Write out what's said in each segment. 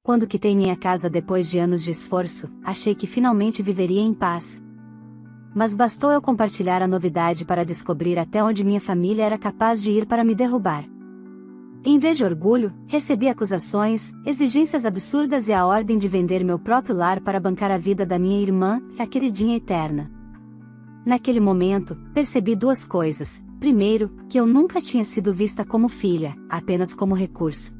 Quando quitei minha casa depois de anos de esforço, achei que finalmente viveria em paz. Mas bastou eu compartilhar a novidade para descobrir até onde minha família era capaz de ir para me derrubar. Em vez de orgulho, recebi acusações, exigências absurdas e a ordem de vender meu próprio lar para bancar a vida da minha irmã, a queridinha eterna. Naquele momento, percebi duas coisas. Primeiro, que eu nunca tinha sido vista como filha, apenas como recurso.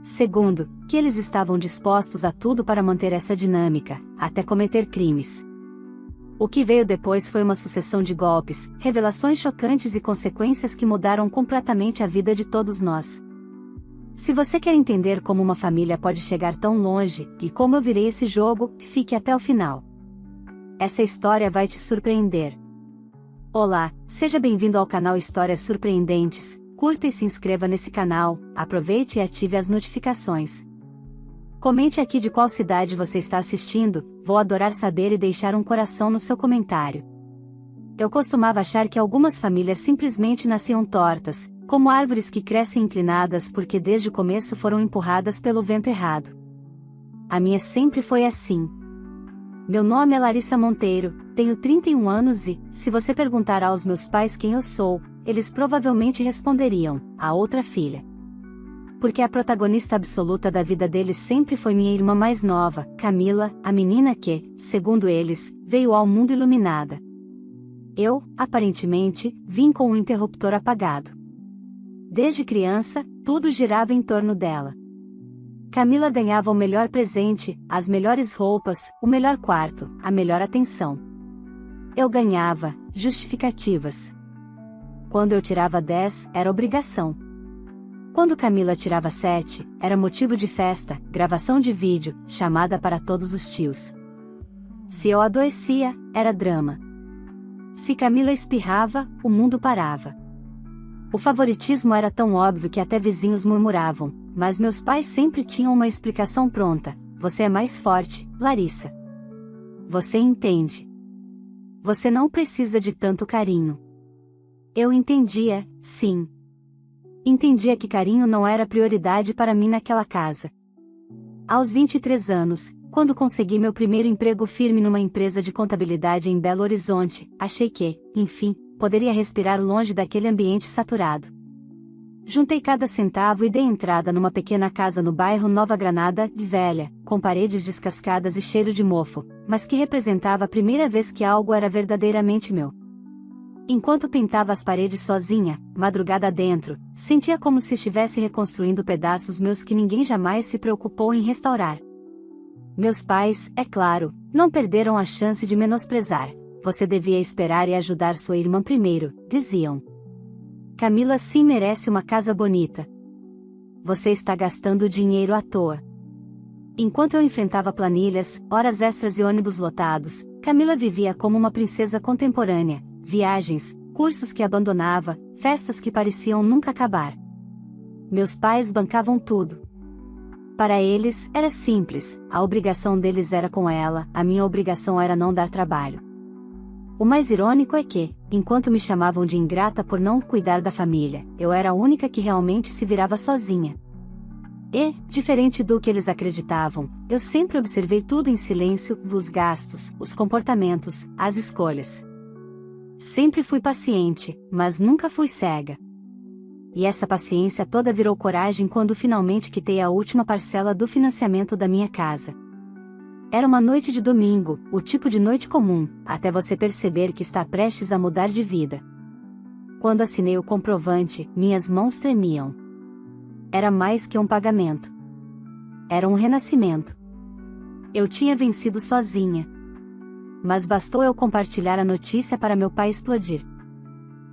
Segundo, que eles estavam dispostos a tudo para manter essa dinâmica, até cometer crimes. O que veio depois foi uma sucessão de golpes, revelações chocantes e consequências que mudaram completamente a vida de todos nós. Se você quer entender como uma família pode chegar tão longe, e como eu virei esse jogo, fique até o final. Essa história vai te surpreender. Olá, seja bem-vindo ao canal Histórias Surpreendentes. Curta e se inscreva nesse canal, aproveite e ative as notificações. Comente aqui de qual cidade você está assistindo, vou adorar saber e deixar um coração no seu comentário. Eu costumava achar que algumas famílias simplesmente nasciam tortas, como árvores que crescem inclinadas porque desde o começo foram empurradas pelo vento errado. A minha sempre foi assim. Meu nome é Larissa Monteiro, tenho 31 anos e, se você perguntar aos meus pais quem eu sou, eles provavelmente responderiam, a outra filha. Porque a protagonista absoluta da vida deles sempre foi minha irmã mais nova, Camila, a menina que, segundo eles, veio ao mundo iluminada. Eu, aparentemente, vim com o interruptor apagado. Desde criança, tudo girava em torno dela. Camila ganhava o melhor presente, as melhores roupas, o melhor quarto, a melhor atenção. Eu ganhava justificativas. Quando eu tirava 10, era obrigação. Quando Camila tirava 7, era motivo de festa, gravação de vídeo, chamada para todos os tios. Se eu adoecia, era drama. Se Camila espirrava, o mundo parava. O favoritismo era tão óbvio que até vizinhos murmuravam, mas meus pais sempre tinham uma explicação pronta: você é mais forte, Larissa. Você entende. Você não precisa de tanto carinho. Eu entendia, sim. Entendia que carinho não era prioridade para mim naquela casa. Aos 23 anos, quando consegui meu primeiro emprego firme numa empresa de contabilidade em Belo Horizonte, achei que, enfim, poderia respirar longe daquele ambiente saturado. Juntei cada centavo e dei entrada numa pequena casa no bairro Nova Granada, velha, com paredes descascadas e cheiro de mofo, mas que representava a primeira vez que algo era verdadeiramente meu. Enquanto pintava as paredes sozinha, madrugada dentro, sentia como se estivesse reconstruindo pedaços meus que ninguém jamais se preocupou em restaurar. Meus pais, é claro, não perderam a chance de menosprezar. Você devia esperar e ajudar sua irmã primeiro, diziam. Camila sim merece uma casa bonita. Você está gastando dinheiro à toa. Enquanto eu enfrentava planilhas, horas extras e ônibus lotados, Camila vivia como uma princesa contemporânea. Viagens, cursos que abandonava, festas que pareciam nunca acabar. Meus pais bancavam tudo. Para eles, era simples, a obrigação deles era com ela, a minha obrigação era não dar trabalho. O mais irônico é que, enquanto me chamavam de ingrata por não cuidar da família, eu era a única que realmente se virava sozinha. E, diferente do que eles acreditavam, eu sempre observei tudo em silêncio, os gastos, os comportamentos, as escolhas. Sempre fui paciente, mas nunca fui cega. E essa paciência toda virou coragem quando finalmente quitei a última parcela do financiamento da minha casa. Era uma noite de domingo, o tipo de noite comum, até você perceber que está prestes a mudar de vida. Quando assinei o comprovante, minhas mãos tremiam. Era mais que um pagamento. Era um renascimento. Eu tinha vencido sozinha. Mas bastou eu compartilhar a notícia para meu pai explodir.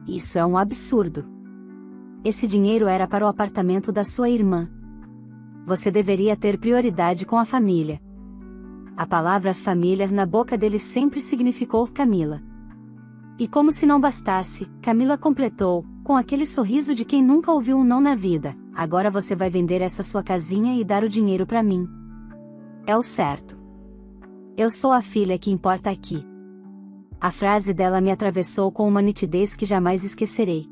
Isso é um absurdo. Esse dinheiro era para o apartamento da sua irmã. Você deveria ter prioridade com a família. A palavra família na boca dele sempre significou Camila. E como se não bastasse, Camila completou, com aquele sorriso de quem nunca ouviu um não na vida: agora você vai vender essa sua casinha e dar o dinheiro para mim. É o certo. Eu sou a filha que importa aqui. A frase dela me atravessou com uma nitidez que jamais esquecerei.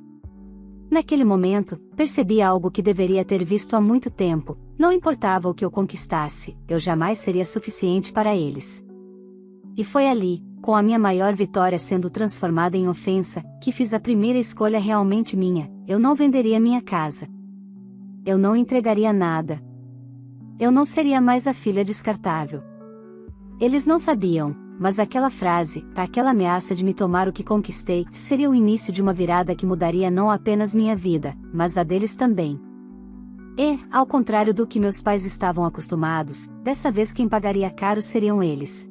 Naquele momento, percebi algo que deveria ter visto há muito tempo: não importava o que eu conquistasse, eu jamais seria suficiente para eles. E foi ali, com a minha maior vitória sendo transformada em ofensa, que fiz a primeira escolha realmente minha: eu não venderia minha casa. Eu não entregaria nada. Eu não seria mais a filha descartável. Eles não sabiam, mas aquela frase, aquela ameaça de me tomar o que conquistei, seria o início de uma virada que mudaria não apenas minha vida, mas a deles também. E, ao contrário do que meus pais estavam acostumados, dessa vez quem pagaria caro seriam eles.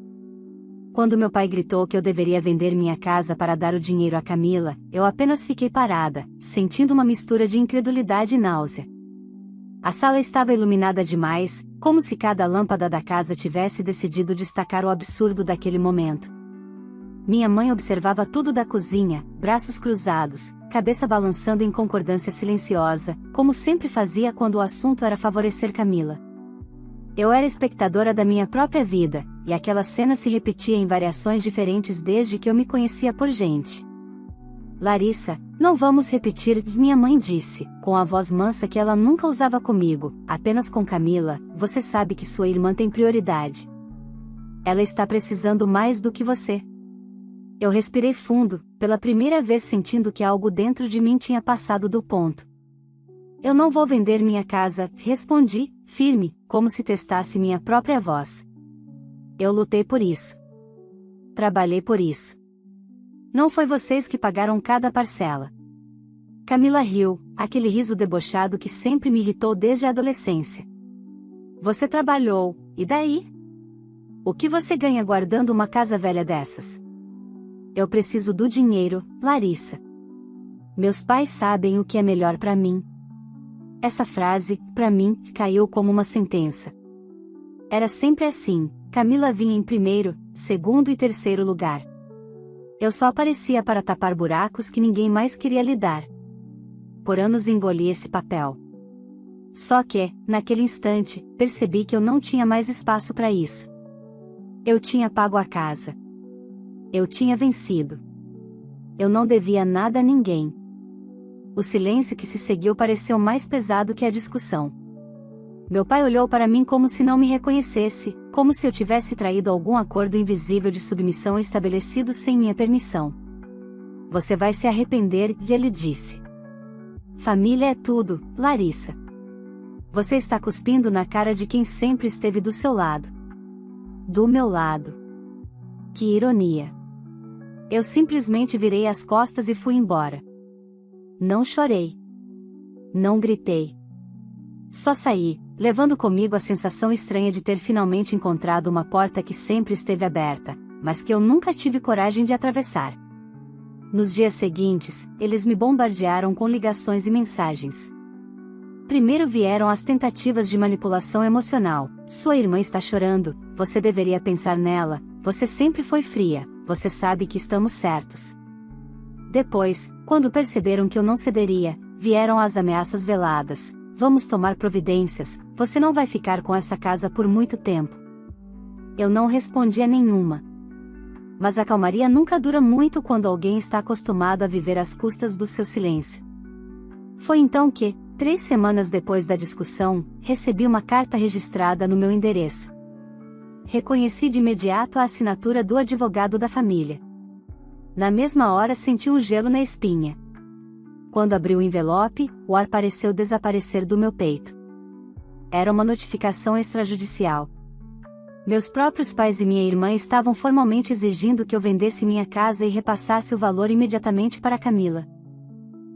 Quando meu pai gritou que eu deveria vender minha casa para dar o dinheiro a Camila, eu apenas fiquei parada, sentindo uma mistura de incredulidade e náusea. A sala estava iluminada demais, como se cada lâmpada da casa tivesse decidido destacar o absurdo daquele momento. Minha mãe observava tudo da cozinha, braços cruzados, cabeça balançando em concordância silenciosa, como sempre fazia quando o assunto era favorecer Camila. Eu era espectadora da minha própria vida, e aquela cena se repetia em variações diferentes desde que eu me conhecia por gente. Larissa, não vamos repetir, minha mãe disse, com a voz mansa que ela nunca usava comigo, apenas com Camila. Você sabe que sua irmã tem prioridade. Ela está precisando mais do que você. Eu respirei fundo, pela primeira vez sentindo que algo dentro de mim tinha passado do ponto. Eu não vou vender minha casa, respondi, firme, como se testasse minha própria voz. Eu lutei por isso. Trabalhei por isso. Não foi vocês que pagaram cada parcela. Camila riu, aquele riso debochado que sempre me irritou desde a adolescência. Você trabalhou, e daí? O que você ganha guardando uma casa velha dessas? Eu preciso do dinheiro, Larissa. Meus pais sabem o que é melhor para mim. Essa frase, para mim, caiu como uma sentença. Era sempre assim, Camila vinha em primeiro, segundo e terceiro lugar. Eu só aparecia para tapar buracos que ninguém mais queria lidar. Por anos engoli esse papel. Só que, naquele instante, percebi que eu não tinha mais espaço para isso. Eu tinha pago a casa. Eu tinha vencido. Eu não devia nada a ninguém. O silêncio que se seguiu pareceu mais pesado que a discussão. Meu pai olhou para mim como se não me reconhecesse, como se eu tivesse traído algum acordo invisível de submissão estabelecido sem minha permissão. Você vai se arrepender, ele disse. Família é tudo, Larissa. Você está cuspindo na cara de quem sempre esteve do seu lado. Do meu lado. Que ironia. Eu simplesmente virei as costas e fui embora. Não chorei. Não gritei. Só saí, levando comigo a sensação estranha de ter finalmente encontrado uma porta que sempre esteve aberta, mas que eu nunca tive coragem de atravessar. Nos dias seguintes, eles me bombardearam com ligações e mensagens. Primeiro vieram as tentativas de manipulação emocional. Sua irmã está chorando, você deveria pensar nela, você sempre foi fria, você sabe que estamos certos. Depois, quando perceberam que eu não cederia, vieram as ameaças veladas. Vamos tomar providências, você não vai ficar com essa casa por muito tempo. Eu não respondi a nenhuma. Mas a calmaria nunca dura muito quando alguém está acostumado a viver às custas do seu silêncio. Foi então que, 3 semanas depois da discussão, recebi uma carta registrada no meu endereço. Reconheci de imediato a assinatura do advogado da família. Na mesma hora senti um gelo na espinha. Quando abri o envelope, o ar pareceu desaparecer do meu peito. Era uma notificação extrajudicial. Meus próprios pais e minha irmã estavam formalmente exigindo que eu vendesse minha casa e repassasse o valor imediatamente para Camila.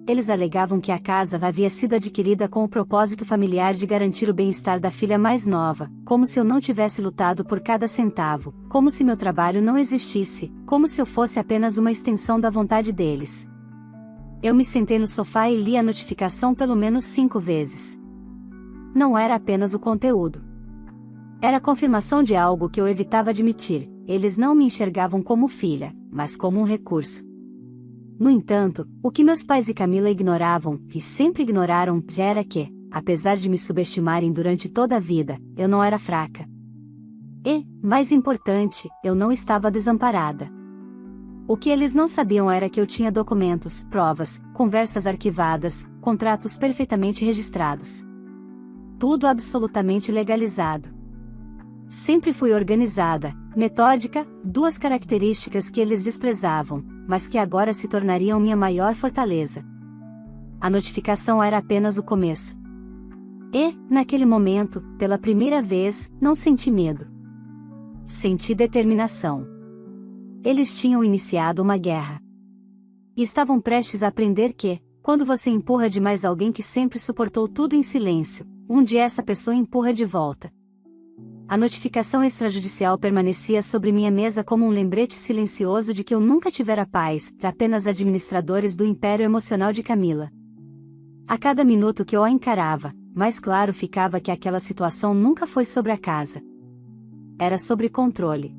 Eles alegavam que a casa havia sido adquirida com o propósito familiar de garantir o bem-estar da filha mais nova, como se eu não tivesse lutado por cada centavo, como se meu trabalho não existisse, como se eu fosse apenas uma extensão da vontade deles. Eu me sentei no sofá e li a notificação pelo menos 5 vezes. Não era apenas o conteúdo. Era a confirmação de algo que eu evitava admitir: eles não me enxergavam como filha, mas como um recurso. No entanto, o que meus pais e Camila ignoravam, e sempre ignoraram, era que, apesar de me subestimarem durante toda a vida, eu não era fraca. E, mais importante, eu não estava desamparada. O que eles não sabiam era que eu tinha documentos, provas, conversas arquivadas, contratos perfeitamente registrados. Tudo absolutamente legalizado. Sempre fui organizada, metódica, duas características que eles desprezavam, mas que agora se tornariam minha maior fortaleza. A notificação era apenas o começo. E, naquele momento, pela primeira vez, não senti medo. Senti determinação. Eles tinham iniciado uma guerra. E estavam prestes a aprender que, quando você empurra demais alguém que sempre suportou tudo em silêncio, um dia essa pessoa empurra de volta. A notificação extrajudicial permanecia sobre minha mesa como um lembrete silencioso de que eu nunca tivera paz, apenas administradores do império emocional de Camila. A cada minuto que eu a encarava, mais claro ficava que aquela situação nunca foi sobre a casa. Era sobre controle.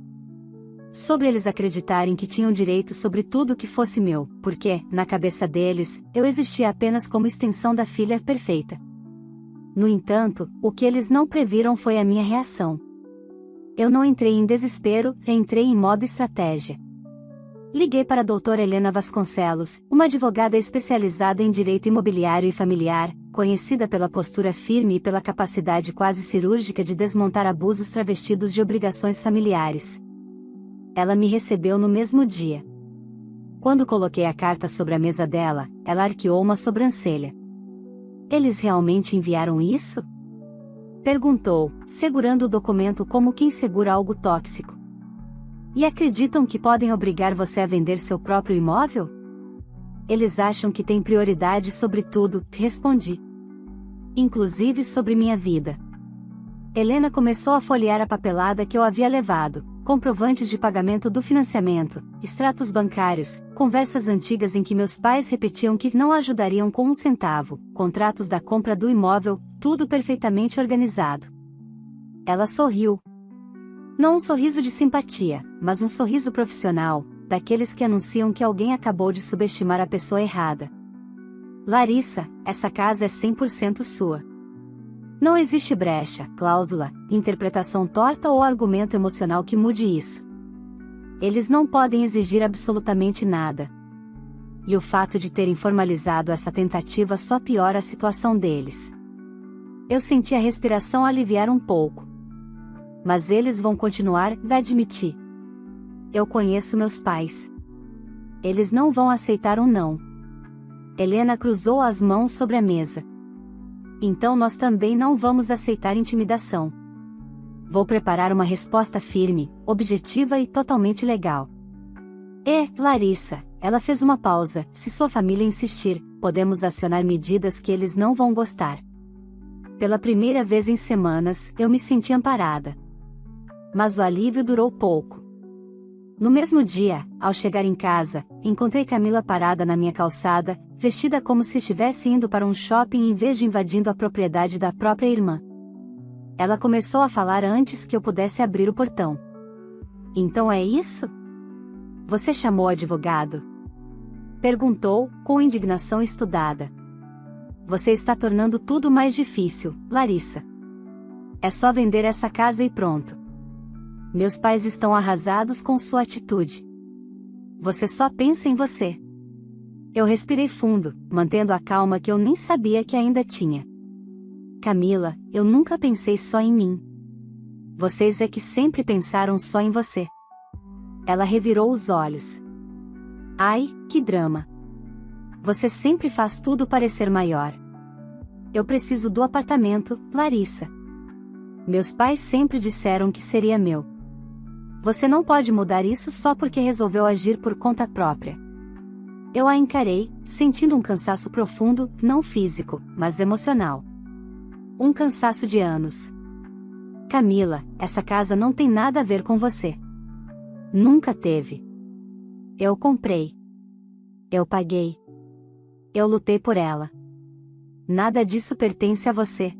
Sobre eles acreditarem que tinham direito sobre tudo que fosse meu, porque, na cabeça deles, eu existia apenas como extensão da filha perfeita. No entanto, o que eles não previram foi a minha reação. Eu não entrei em desespero, entrei em modo estratégia. Liguei para a doutora Helena Vasconcelos, uma advogada especializada em direito imobiliário e familiar, conhecida pela postura firme e pela capacidade quase cirúrgica de desmontar abusos travestidos de obrigações familiares. Ela me recebeu no mesmo dia. Quando coloquei a carta sobre a mesa dela, ela arqueou uma sobrancelha. Eles realmente enviaram isso? Perguntou, segurando o documento como quem segura algo tóxico. E acreditam que podem obrigar você a vender seu próprio imóvel? Eles acham que têm prioridade sobre tudo, respondi. Inclusive sobre minha vida. Helena começou a folhear a papelada que eu havia levado, comprovantes de pagamento do financiamento, extratos bancários, conversas antigas em que meus pais repetiam que não ajudariam com um centavo, contratos da compra do imóvel, tudo perfeitamente organizado. Ela sorriu. Não um sorriso de simpatia, mas um sorriso profissional, daqueles que anunciam que alguém acabou de subestimar a pessoa errada. Larissa, essa casa é 100% sua. Não existe brecha, cláusula, interpretação torta ou argumento emocional que mude isso. Eles não podem exigir absolutamente nada. E o fato de terem formalizado essa tentativa só piora a situação deles. Eu senti a respiração aliviar um pouco. Mas eles vão continuar, vai admitir. Eu conheço meus pais. Eles não vão aceitar um não. Helena cruzou as mãos sobre a mesa. Então nós também não vamos aceitar intimidação. Vou preparar uma resposta firme, objetiva e totalmente legal. Larissa, ela fez uma pausa, se sua família insistir, podemos acionar medidas que eles não vão gostar. Pela primeira vez em semanas, eu me senti amparada. Mas o alívio durou pouco. No mesmo dia, ao chegar em casa, encontrei Camila parada na minha calçada, vestida como se estivesse indo para um shopping em vez de invadindo a propriedade da própria irmã. Ela começou a falar antes que eu pudesse abrir o portão. Então é isso? Você chamou o advogado? Perguntou, com indignação estudada. Você está tornando tudo mais difícil, Larissa. É só vender essa casa e pronto. Meus pais estão arrasados com sua atitude. Você só pensa em você. Eu respirei fundo, mantendo a calma que eu nem sabia que ainda tinha. Camila, eu nunca pensei só em mim. Vocês é que sempre pensaram só em você. Ela revirou os olhos. Ai, que drama. Você sempre faz tudo parecer maior. Eu preciso do apartamento, Larissa. Meus pais sempre disseram que seria meu. Você não pode mudar isso só porque resolveu agir por conta própria. Eu a encarei, sentindo um cansaço profundo, não físico, mas emocional. Um cansaço de anos. Camila, essa casa não tem nada a ver com você. Nunca teve. Eu comprei. Eu paguei. Eu lutei por ela. Nada disso pertence a você.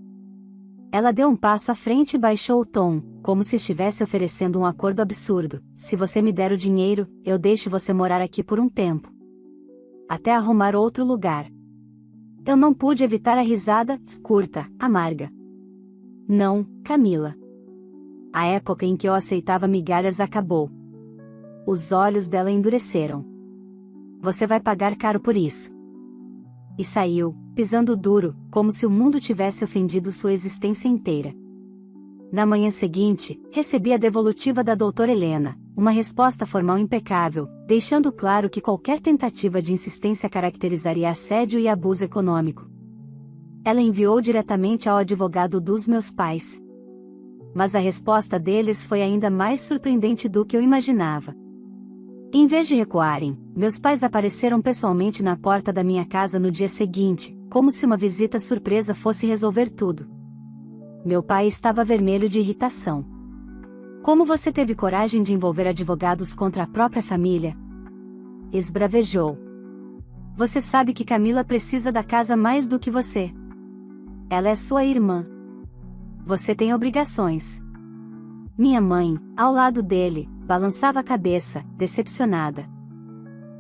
Ela deu um passo à frente e baixou o tom, como se estivesse oferecendo um acordo absurdo. Se você me der o dinheiro, eu deixo você morar aqui por um tempo. Até arrumar outro lugar. Eu não pude evitar a risada, curta, amarga. Não, Camila. A época em que eu aceitava migalhas acabou. Os olhos dela endureceram. Você vai pagar caro por isso. E saiu, pisando duro, como se o mundo tivesse ofendido sua existência inteira. Na manhã seguinte, recebi a devolutiva da doutora Helena, uma resposta formal impecável, deixando claro que qualquer tentativa de insistência caracterizaria assédio e abuso econômico. Ela enviou diretamente ao advogado dos meus pais. Mas a resposta deles foi ainda mais surpreendente do que eu imaginava. Em vez de recuarem, meus pais apareceram pessoalmente na porta da minha casa no dia seguinte, como se uma visita surpresa fosse resolver tudo. Meu pai estava vermelho de irritação. Como você teve coragem de envolver advogados contra a própria família? Esbravejou. Você sabe que Camila precisa da casa mais do que você. Ela é sua irmã. Você tem obrigações. Minha mãe, ao lado dele, balançava a cabeça, decepcionada.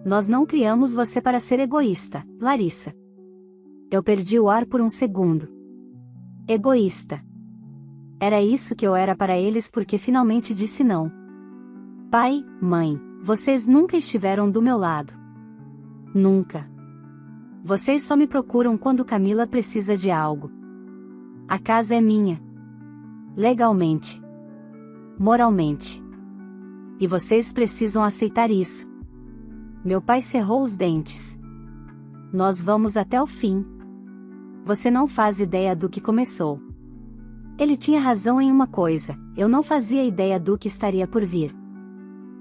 Nós não criamos você para ser egoísta, Larissa. Eu perdi o ar por um segundo. Egoísta. Era isso que eu era para eles porque finalmente disse não. Pai, mãe, vocês nunca estiveram do meu lado. Nunca. Vocês só me procuram quando Camila precisa de algo. A casa é minha. Legalmente. Moralmente. E vocês precisam aceitar isso. Meu pai cerrou os dentes. Nós vamos até o fim. Você não faz ideia do que começou. Ele tinha razão em uma coisa, eu não fazia ideia do que estaria por vir.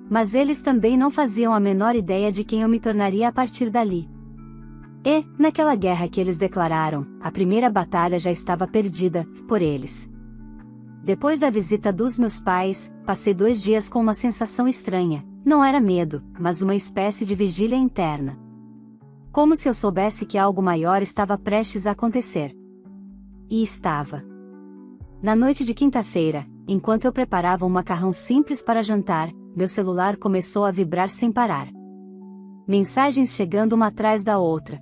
Mas eles também não faziam a menor ideia de quem eu me tornaria a partir dali. E, naquela guerra que eles declararam, a primeira batalha já estava perdida, por eles. Depois da visita dos meus pais, passei 2 dias com uma sensação estranha, não era medo, mas uma espécie de vigília interna. Como se eu soubesse que algo maior estava prestes a acontecer. E estava. Na noite de quinta-feira, enquanto eu preparava um macarrão simples para jantar, meu celular começou a vibrar sem parar. Mensagens chegando uma atrás da outra.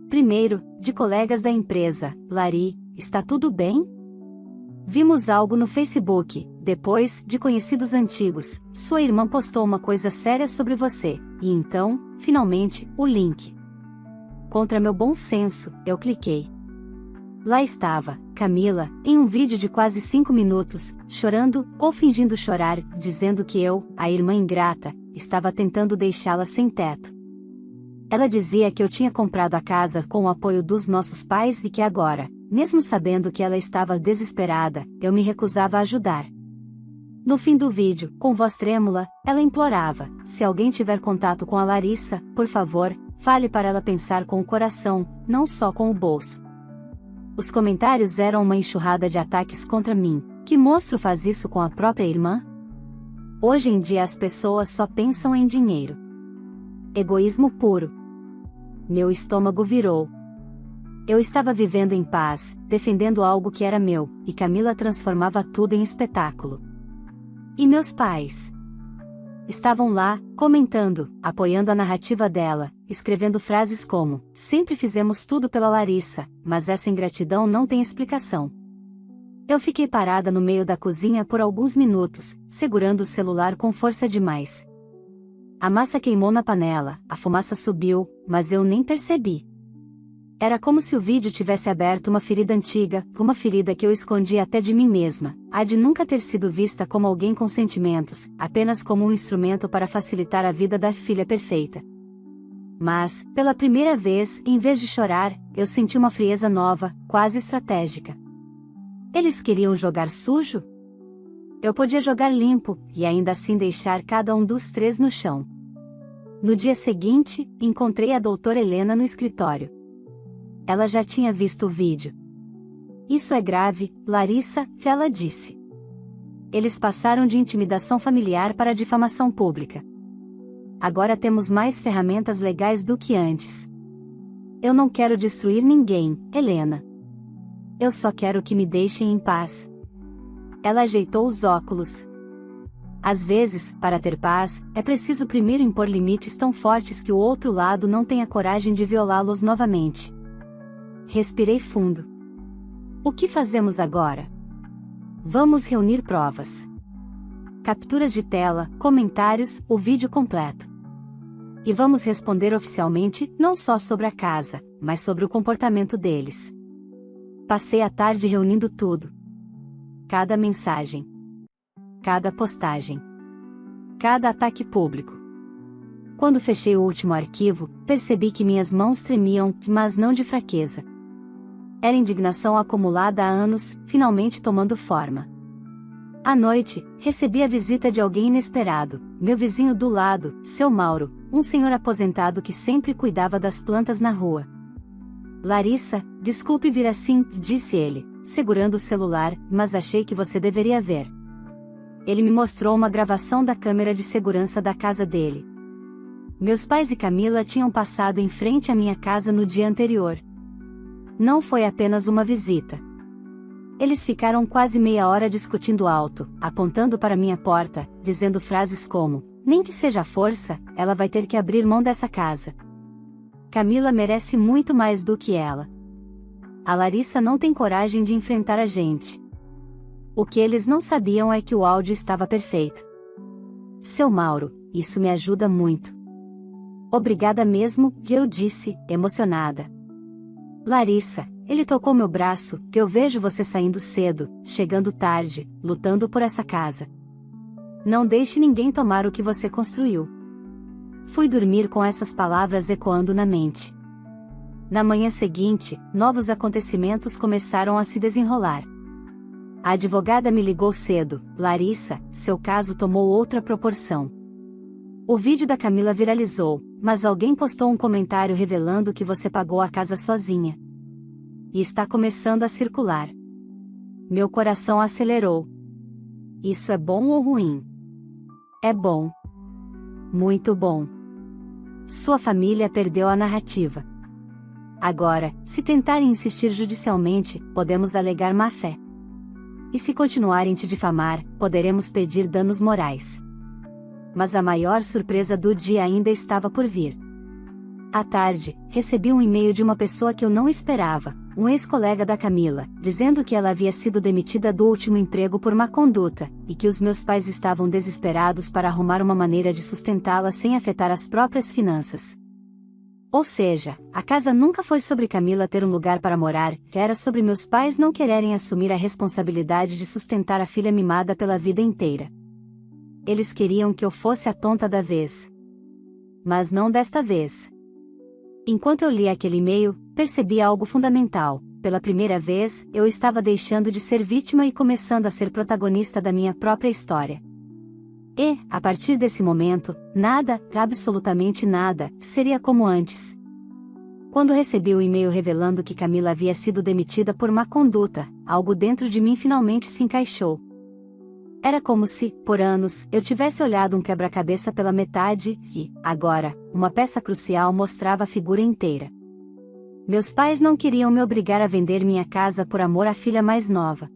Primeiro, de colegas da empresa: Lari, está tudo bem? Vimos algo no Facebook. Depois, de conhecidos antigos: sua irmã postou uma coisa séria sobre você. E então, finalmente, o link. Contra meu bom senso, eu cliquei. Lá estava, Camila, em um vídeo de quase 5 minutos, chorando, ou fingindo chorar, dizendo que eu, a irmã ingrata, estava tentando deixá-la sem teto. Ela dizia que eu tinha comprado a casa com o apoio dos nossos pais e que agora, mesmo sabendo que ela estava desesperada, eu me recusava a ajudar. No fim do vídeo, com voz trêmula, ela implorava: se alguém tiver contato com a Larissa, por favor, fale para ela pensar com o coração, não só com o bolso. Os comentários eram uma enxurrada de ataques contra mim. Que monstro faz isso com a própria irmã? Hoje em dia as pessoas só pensam em dinheiro. Egoísmo puro. Meu estômago virou. Eu estava vivendo em paz, defendendo algo que era meu, e Camila transformava tudo em espetáculo. E meus pais? Estavam lá, comentando, apoiando a narrativa dela, escrevendo frases como: sempre fizemos tudo pela Larissa, mas essa ingratidão não tem explicação. Eu fiquei parada no meio da cozinha por alguns minutos, segurando o celular com força demais. A massa queimou na panela, a fumaça subiu, mas eu nem percebi. Era como se o vídeo tivesse aberto uma ferida antiga, uma ferida que eu escondi até de mim mesma, a de nunca ter sido vista como alguém com sentimentos, apenas como um instrumento para facilitar a vida da filha perfeita. Mas, pela primeira vez, em vez de chorar, eu senti uma frieza nova, quase estratégica. Eles queriam jogar sujo? Eu podia jogar limpo, e ainda assim deixar cada um dos 3 no chão. No dia seguinte, encontrei a doutora Helena no escritório. Ela já tinha visto o vídeo. Isso é grave, Larissa, ela disse. Eles passaram de intimidação familiar para difamação pública. Agora temos mais ferramentas legais do que antes. Eu não quero destruir ninguém, Helena. Eu só quero que me deixem em paz. Ela ajeitou os óculos. Às vezes, para ter paz, é preciso primeiro impor limites tão fortes que o outro lado não tenha coragem de violá-los novamente. Respirei fundo. O que fazemos agora? Vamos reunir provas. capturas de tela, comentários, o vídeo completo. E vamos responder oficialmente, não só sobre a casa, mas sobre o comportamento deles. Passei a tarde reunindo tudo. Cada mensagem. Cada postagem. Cada ataque público. Quando fechei o último arquivo, percebi que minhas mãos tremiam, mas não de fraqueza. Era indignação acumulada há anos, finalmente tomando forma. À noite, recebi a visita de alguém inesperado, meu vizinho do lado, seu Mauro, um senhor aposentado que sempre cuidava das plantas na rua. Larissa, desculpe vir assim, disse ele, segurando o celular, mas achei que você deveria ver. Ele me mostrou uma gravação da câmera de segurança da casa dele. Meus pais e Camila tinham passado em frente à minha casa no dia anterior. Não foi apenas uma visita. Eles ficaram quase meia hora discutindo alto, apontando para minha porta, dizendo frases como: nem que seja à força, ela vai ter que abrir mão dessa casa. Camila merece muito mais do que ela. A Larissa não tem coragem de enfrentar a gente. O que eles não sabiam é que o áudio estava perfeito. Seu Mauro, isso me ajuda muito. Obrigada mesmo, eu disse, emocionada. Larissa, ele tocou meu braço, que eu vejo você saindo cedo, chegando tarde, lutando por essa casa. Não deixe ninguém tomar o que você construiu. Fui dormir com essas palavras ecoando na mente. Na manhã seguinte, novos acontecimentos começaram a se desenrolar. A advogada me ligou cedo: Larissa, seu caso tomou outra proporção. O vídeo da Camila viralizou, mas alguém postou um comentário revelando que você pagou a casa sozinha. E está começando a circular. Meu coração acelerou. Isso é bom ou ruim? É bom. Muito bom. Sua família perdeu a narrativa. Agora, se tentarem insistir judicialmente, podemos alegar má-fé. E se continuarem te difamar, poderemos pedir danos morais. Mas a maior surpresa do dia ainda estava por vir. À tarde, recebi um e-mail de uma pessoa que eu não esperava, um ex-colega da Camila, dizendo que ela havia sido demitida do último emprego por má conduta, e que os meus pais estavam desesperados para arrumar uma maneira de sustentá-la sem afetar as próprias finanças. Ou seja, a casa nunca foi sobre Camila ter um lugar para morar, era sobre meus pais não quererem assumir a responsabilidade de sustentar a filha mimada pela vida inteira. Eles queriam que eu fosse a tonta da vez. Mas não desta vez. Enquanto eu lia aquele e-mail, percebi algo fundamental. Pela primeira vez, eu estava deixando de ser vítima e começando a ser protagonista da minha própria história. E, a partir desse momento, nada, absolutamente nada, seria como antes. Quando recebi o e-mail revelando que Camila havia sido demitida por má conduta, algo dentro de mim finalmente se encaixou. Era como se, por anos, eu tivesse olhado um quebra-cabeça pela metade, e, agora, uma peça crucial mostrava a figura inteira. Meus pais não queriam me obrigar a vender minha casa por amor à filha mais nova.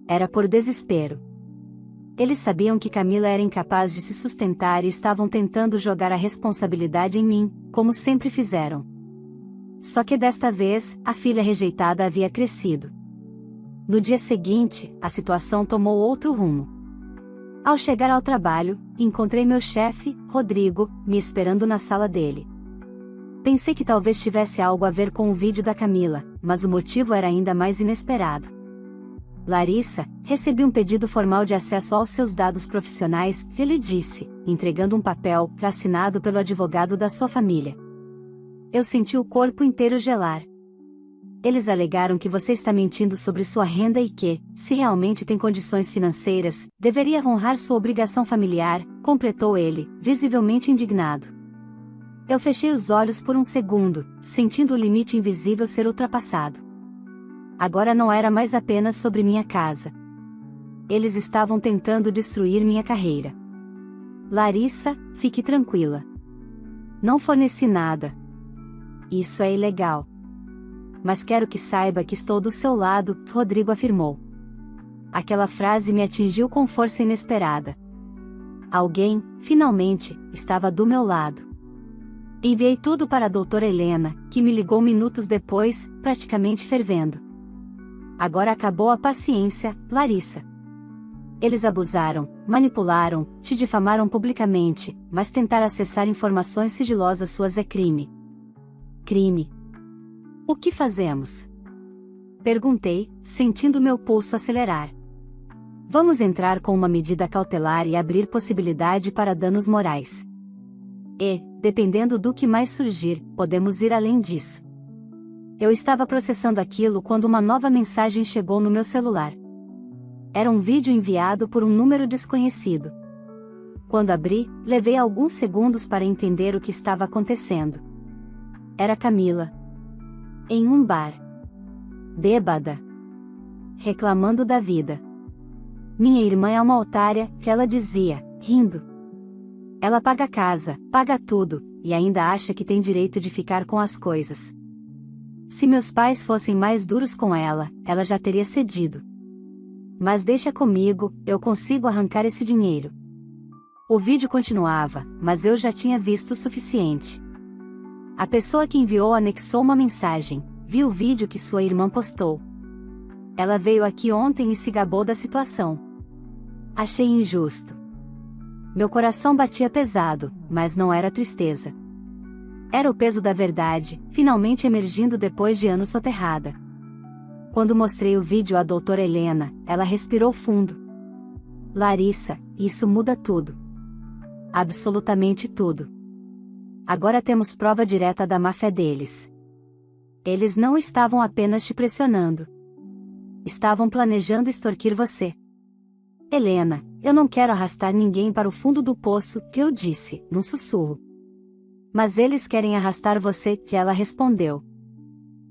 Era por desespero. Eles sabiam que Camila era incapaz de se sustentar e estavam tentando jogar a responsabilidade em mim, como sempre fizeram. Só que desta vez, a filha rejeitada havia crescido. No dia seguinte, a situação tomou outro rumo. Ao chegar ao trabalho, encontrei meu chefe, Rodrigo, me esperando na sala dele. Pensei que talvez tivesse algo a ver com o vídeo da Camila, mas o motivo era ainda mais inesperado. Larissa, recebi um pedido formal de acesso aos seus dados profissionais, ele disse, entregando um papel, assinado pelo advogado da sua família. Eu senti o corpo inteiro gelar. Eles alegaram que você está mentindo sobre sua renda e que, se realmente tem condições financeiras, deveria honrar sua obrigação familiar, completou ele, visivelmente indignado. Eu fechei os olhos por um segundo, sentindo o limite invisível ser ultrapassado. Agora não era mais apenas sobre minha casa. Eles estavam tentando destruir minha carreira. Larissa, fique tranquila. Não forneci nada. Isso é ilegal. Mas quero que saiba que estou do seu lado, Rodrigo afirmou. Aquela frase me atingiu com força inesperada. Alguém, finalmente, estava do meu lado. Enviei tudo para a doutora Helena, que me ligou minutos depois, praticamente fervendo. Agora acabou a paciência, Larissa. Eles abusaram, manipularam, te difamaram publicamente, mas tentar acessar informações sigilosas suas é crime. Crime. O que fazemos? Perguntei, sentindo meu pulso acelerar. Vamos entrar com uma medida cautelar e abrir possibilidade para danos morais. E, dependendo do que mais surgir, podemos ir além disso. Eu estava processando aquilo quando uma nova mensagem chegou no meu celular. Era um vídeo enviado por um número desconhecido. Quando abri, levei alguns segundos para entender o que estava acontecendo. Era Camila. Em um bar. Bêbada. Reclamando da vida. Minha irmã é uma otária, que ela dizia, rindo. Ela paga a casa, paga tudo, e ainda acha que tem direito de ficar com as coisas. Se meus pais fossem mais duros com ela, ela já teria cedido. Mas deixa comigo, eu consigo arrancar esse dinheiro. O vídeo continuava, mas eu já tinha visto o suficiente. A pessoa que enviou anexou uma mensagem, viu o vídeo que sua irmã postou. Ela veio aqui ontem e se gabou da situação. Achei injusto. Meu coração batia pesado, mas não era tristeza. Era o peso da verdade, finalmente emergindo depois de anos soterrada. Quando mostrei o vídeo à doutora Helena, ela respirou fundo. Larissa, isso muda tudo. Absolutamente tudo. Agora temos prova direta da má-fé deles. Eles não estavam apenas te pressionando. Estavam planejando extorquir você. Helena, eu não quero arrastar ninguém para o fundo do poço, que eu disse, num sussurro. Mas eles querem arrastar você, que ela respondeu.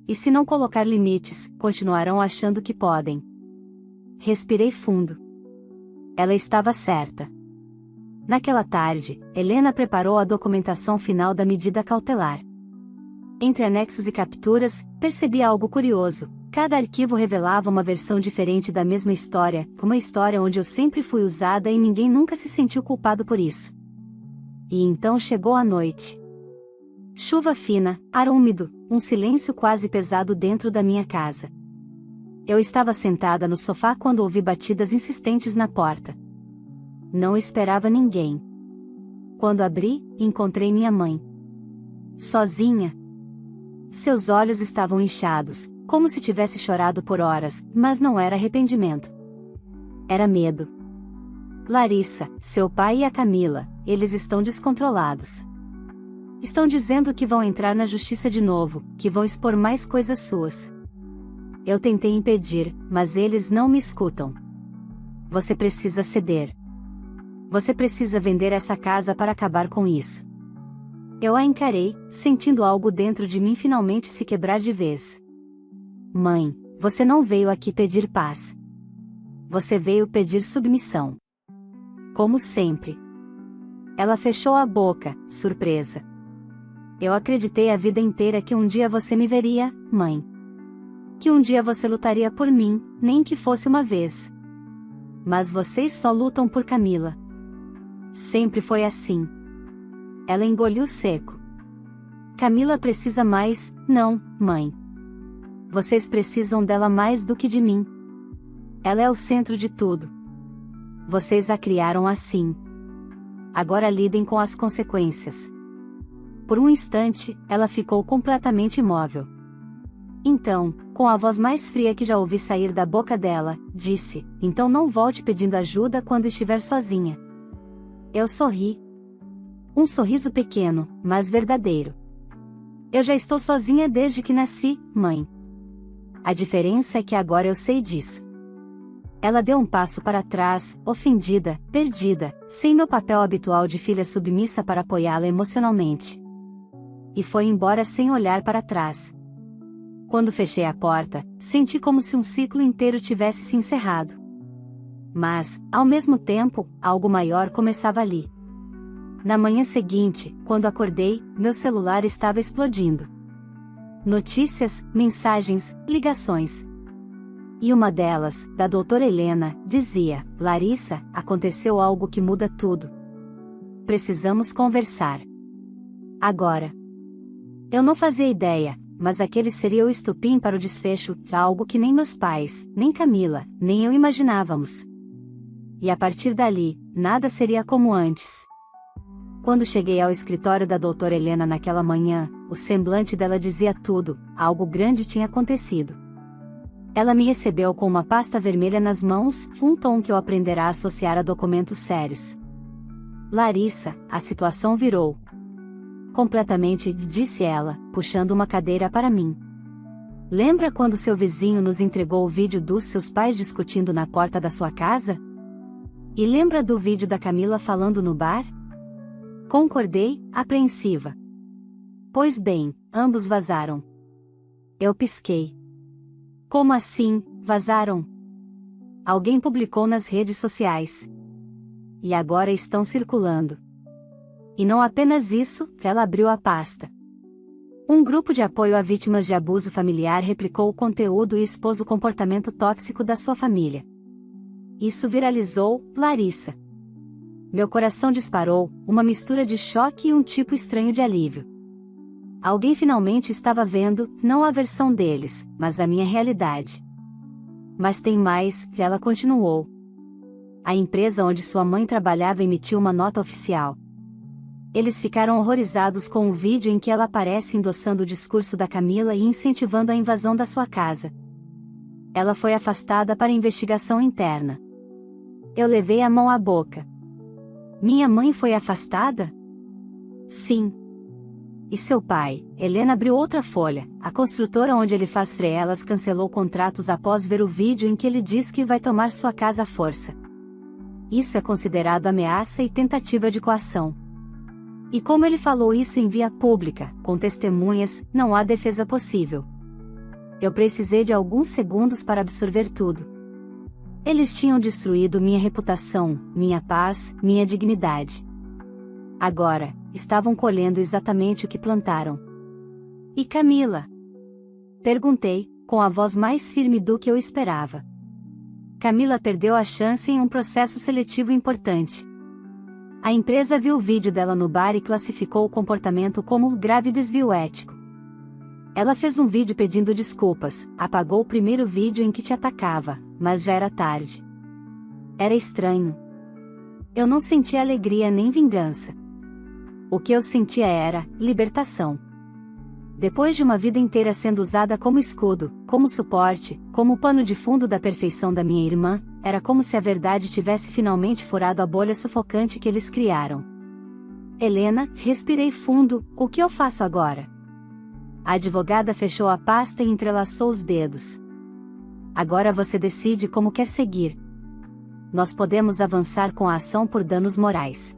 E se não colocar limites, continuarão achando que podem. Respirei fundo. Ela estava certa. Naquela tarde, Helena preparou a documentação final da medida cautelar. Entre anexos e capturas, percebi algo curioso. Cada arquivo revelava uma versão diferente da mesma história, uma história onde eu sempre fui usada e ninguém nunca se sentiu culpado por isso. E então chegou a noite. Chuva fina, ar úmido, um silêncio quase pesado dentro da minha casa. Eu estava sentada no sofá quando ouvi batidas insistentes na porta. Não esperava ninguém. Quando abri, encontrei minha mãe. Sozinha. Seus olhos estavam inchados, como se tivesse chorado por horas, mas não era arrependimento. Era medo. Larissa, seu pai e a Camila, eles estão descontrolados. Estão dizendo que vão entrar na justiça de novo, que vão expor mais coisas suas. Eu tentei impedir, mas eles não me escutam. Você precisa ceder. Você precisa vender essa casa para acabar com isso. Eu a encarei, sentindo algo dentro de mim finalmente se quebrar de vez. Mãe, você não veio aqui pedir paz. Você veio pedir submissão. Como sempre. Ela fechou a boca, surpresa. Eu acreditei a vida inteira que um dia você me veria, mãe. Que um dia você lutaria por mim, nem que fosse uma vez. Mas vocês só lutam por Camila. Sempre foi assim. Ela engoliu seco. Camila precisa mais, não, mãe. Vocês precisam dela mais do que de mim. Ela é o centro de tudo. Vocês a criaram assim. Agora lidem com as consequências. Por um instante, ela ficou completamente imóvel. Então, com a voz mais fria que já ouvi sair da boca dela, disse: então não volte pedindo ajuda quando estiver sozinha. Eu sorri. Um sorriso pequeno, mas verdadeiro. Eu já estou sozinha desde que nasci, mãe. A diferença é que agora eu sei disso. Ela deu um passo para trás, ofendida, perdida, sem meu papel habitual de filha submissa para apoiá-la emocionalmente. E foi embora sem olhar para trás. Quando fechei a porta, senti como se um ciclo inteiro tivesse se encerrado. Mas, ao mesmo tempo, algo maior começava ali. Na manhã seguinte, quando acordei, meu celular estava explodindo. Notícias, mensagens, ligações. E uma delas, da doutora Helena, dizia: Larissa, aconteceu algo que muda tudo. Precisamos conversar. Agora. Eu não fazia ideia, mas aquele seria o estopim para o desfecho, algo que nem meus pais, nem Camila, nem eu imaginávamos. e a partir dali, nada seria como antes. Quando cheguei ao escritório da doutora Helena naquela manhã, o semblante dela dizia tudo: algo grande tinha acontecido. Ela me recebeu com uma pasta vermelha nas mãos, um tom que eu aprenderá a associar a documentos sérios. Larissa, a situação virou. Completamente, disse ela, puxando uma cadeira para mim. Lembra quando seu vizinho nos entregou o vídeo dos seus pais discutindo na porta da sua casa? E lembra do vídeo da Camila falando no bar? Concordei, apreensiva. Pois bem, ambos vazaram. Eu pisquei. Como assim, vazaram? Alguém publicou nas redes sociais. E agora estão circulando. E não apenas isso, ela abriu a pasta. Um grupo de apoio a vítimas de abuso familiar replicou o conteúdo e expôs o comportamento tóxico da sua família. Isso viralizou, Larissa. Meu coração disparou, uma mistura de choque e um tipo estranho de alívio. Alguém finalmente estava vendo, não a versão deles, mas a minha realidade. Mas tem mais, ela continuou. A empresa onde sua mãe trabalhava emitiu uma nota oficial. Eles ficaram horrorizados com o vídeo em que ela aparece endossando o discurso da Camila e incentivando a invasão da sua casa. Ela foi afastada para investigação interna. Eu levei a mão à boca. Minha mãe foi afastada? Sim. E seu pai? Helena abriu outra folha. A construtora onde ele faz freelas cancelou contratos após ver o vídeo em que ele diz que vai tomar sua casa à força. Isso é considerado ameaça e tentativa de coação. E como ele falou isso em via pública, com testemunhas, não há defesa possível. Eu precisei de alguns segundos para absorver tudo. Eles tinham destruído minha reputação, minha paz, minha dignidade. Agora, estavam colhendo exatamente o que plantaram. E Camila? Perguntei, com a voz mais firme do que eu esperava. Camila perdeu a chance em um processo seletivo importante. A empresa viu o vídeo dela no bar e classificou o comportamento como grave desvio ético. Ela fez um vídeo pedindo desculpas, apagou o primeiro vídeo em que te atacava, mas já era tarde. Era estranho. Eu não sentia alegria nem vingança. O que eu sentia era libertação. Depois de uma vida inteira sendo usada como escudo, como suporte, como pano de fundo da perfeição da minha irmã, era como se a verdade tivesse finalmente furado a bolha sufocante que eles criaram. Helena, respirei fundo, o que eu faço agora? A advogada fechou a pasta e entrelaçou os dedos. Agora você decide como quer seguir. Nós podemos avançar com a ação por danos morais.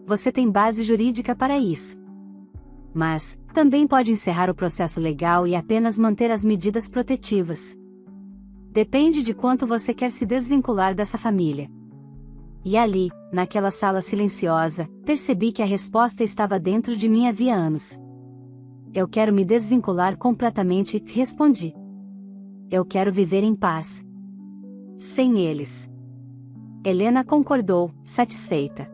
Você tem base jurídica para isso. Mas, também pode encerrar o processo legal e apenas manter as medidas protetivas. Depende de quanto você quer se desvincular dessa família. E ali, naquela sala silenciosa, percebi que a resposta estava dentro de mim havia anos. Eu quero me desvincular completamente, respondi. Eu quero viver em paz. Sem eles. Helena concordou, satisfeita.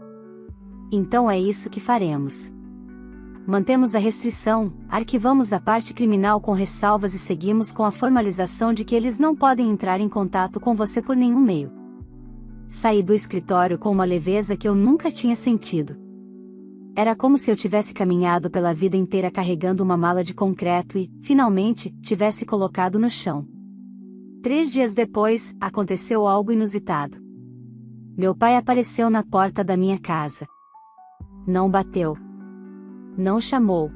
Então é isso que faremos. Mantemos a restrição, arquivamos a parte criminal com ressalvas e seguimos com a formalização de que eles não podem entrar em contato com você por nenhum meio. Saí do escritório com uma leveza que eu nunca tinha sentido. Era como se eu tivesse caminhado pela vida inteira carregando uma mala de concreto e, finalmente, tivesse colocado no chão. 3 dias depois, aconteceu algo inusitado. Meu pai apareceu na porta da minha casa. Não bateu. Não chamou.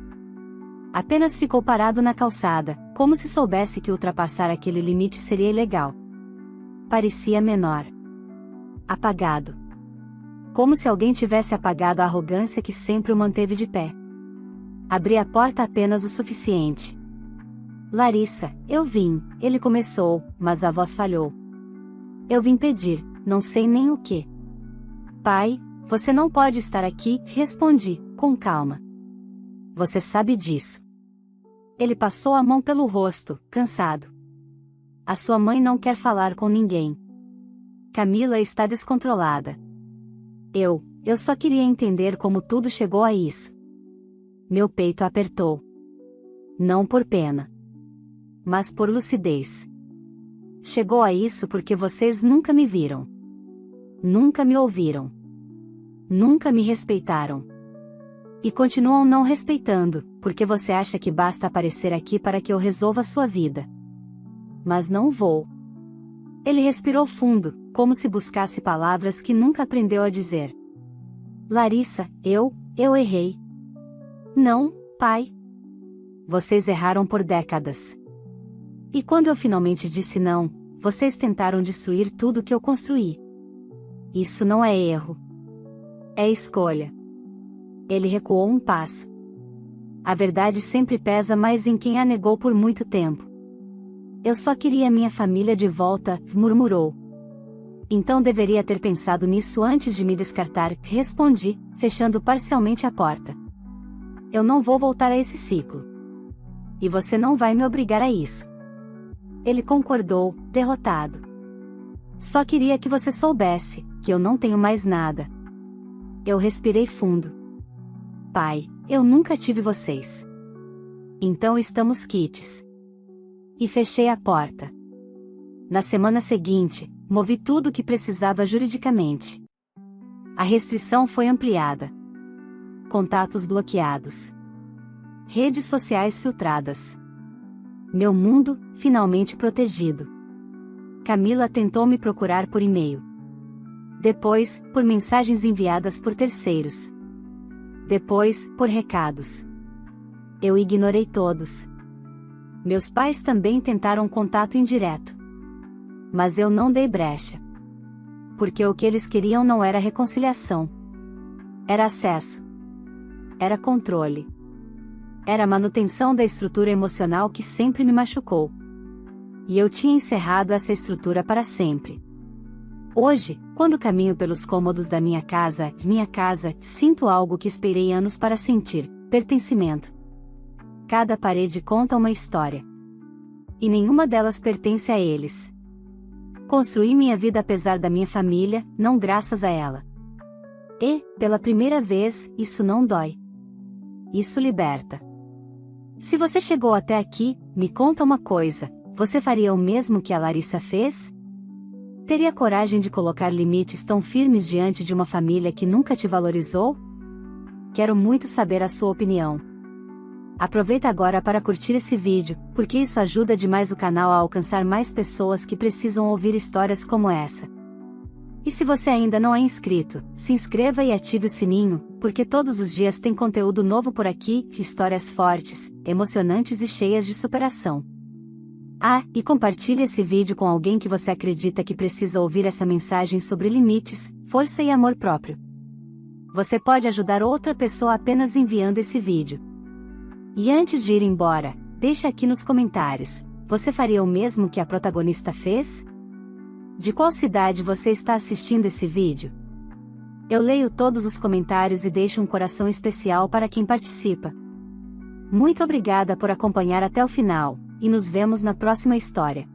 Apenas ficou parado na calçada, como se soubesse que ultrapassar aquele limite seria ilegal. Parecia menor. Apagado. Como se alguém tivesse apagado a arrogância que sempre o manteve de pé. Abri a porta apenas o suficiente. Larissa, eu vim, ele começou, mas a voz falhou. Eu vim pedir, não sei nem o que. Pai, você não pode estar aqui, respondi, com calma. Você sabe disso. Ele passou a mão pelo rosto, cansado. A sua mãe não quer falar com ninguém. Camila está descontrolada. Eu só queria entender como tudo chegou a isso. Meu peito apertou. Não por pena. Mas por lucidez. Chegou a isso porque vocês nunca me viram. Nunca me ouviram. Nunca me respeitaram. E continuam não respeitando, porque você acha que basta aparecer aqui para que eu resolva sua vida. Mas não vou. Ele respirou fundo, como se buscasse palavras que nunca aprendeu a dizer. Larissa, eu errei. Não, pai. Vocês erraram por décadas. E quando eu finalmente disse não, vocês tentaram destruir tudo que eu construí. Isso não é erro. É escolha. Ele recuou um passo. A verdade sempre pesa mais em quem a negou por muito tempo. Eu só queria minha família de volta, murmurou. Então deveria ter pensado nisso antes de me descartar, respondi, fechando parcialmente a porta. Eu não vou voltar a esse ciclo. E você não vai me obrigar a isso. Ele concordou, derrotado. Só queria que você soubesse, que eu não tenho mais nada. Eu respirei fundo. Pai, eu nunca tive vocês. Então estamos quites. E fechei a porta. Na semana seguinte, movi tudo o que precisava juridicamente. A restrição foi ampliada. Contatos bloqueados. Redes sociais filtradas. Meu mundo, finalmente protegido. Camila tentou me procurar por e-mail. Depois, por mensagens enviadas por terceiros. Depois, por recados. Eu ignorei todos. Meus pais também tentaram contato indireto. Mas eu não dei brecha. Porque o que eles queriam não era reconciliação. Era acesso. Era controle. Era manutenção da estrutura emocional que sempre me machucou. E eu tinha encerrado essa estrutura para sempre. Hoje, quando caminho pelos cômodos da minha casa, sinto algo que esperei anos para sentir: pertencimento. Cada parede conta uma história. E nenhuma delas pertence a eles. Construí minha vida apesar da minha família, não graças a ela. E, pela primeira vez, isso não dói. Isso liberta. Se você chegou até aqui, me conta uma coisa: você faria o mesmo que a Larissa fez? Teria coragem de colocar limites tão firmes diante de uma família que nunca te valorizou? Quero muito saber a sua opinião. Aproveita agora para curtir esse vídeo, porque isso ajuda demais o canal a alcançar mais pessoas que precisam ouvir histórias como essa. E se você ainda não é inscrito, se inscreva e ative o sininho, porque todos os dias tem conteúdo novo por aqui, histórias fortes, emocionantes e cheias de superação. Ah, e compartilhe esse vídeo com alguém que você acredita que precisa ouvir essa mensagem sobre limites, força e amor próprio. Você pode ajudar outra pessoa apenas enviando esse vídeo. E antes de ir embora, deixa aqui nos comentários: você faria o mesmo que a protagonista fez? De qual cidade você está assistindo esse vídeo? Eu leio todos os comentários e deixo um coração especial para quem participa. Muito obrigada por acompanhar até o final, e nos vemos na próxima história.